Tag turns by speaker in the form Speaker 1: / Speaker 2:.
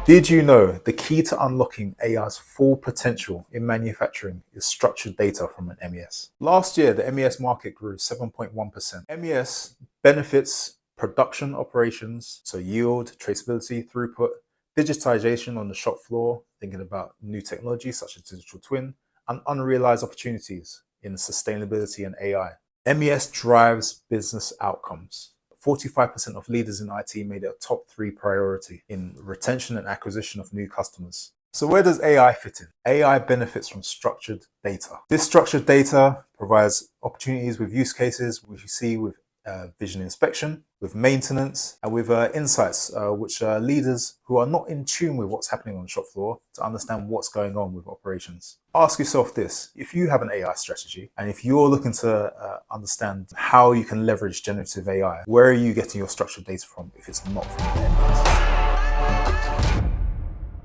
Speaker 1: Did you know the key to unlocking AI's full potential in manufacturing is structured data from an MES? Last year, the MES market grew 7.1%. MES benefits production operations, so yield, traceability, throughput, digitization on the shop floor, thinking about new technologies such as digital twin, and unrealized opportunities in sustainability and AI. MES drives business outcomes. 45% of leaders in IT made it a top 3 priority in retention and acquisition of new customers. So where does AI fit in? AI benefits from structured data. This structured data provides opportunities with use cases, which you see with vision inspection, with maintenance, and with insights, which are leaders who are not in tune with what's happening on the shop floor to understand what's going on with operations. Ask yourself this: if you have an AI strategy and if you're looking to understand how you can leverage generative AI, where are you getting your structured data from if it's not from the MES?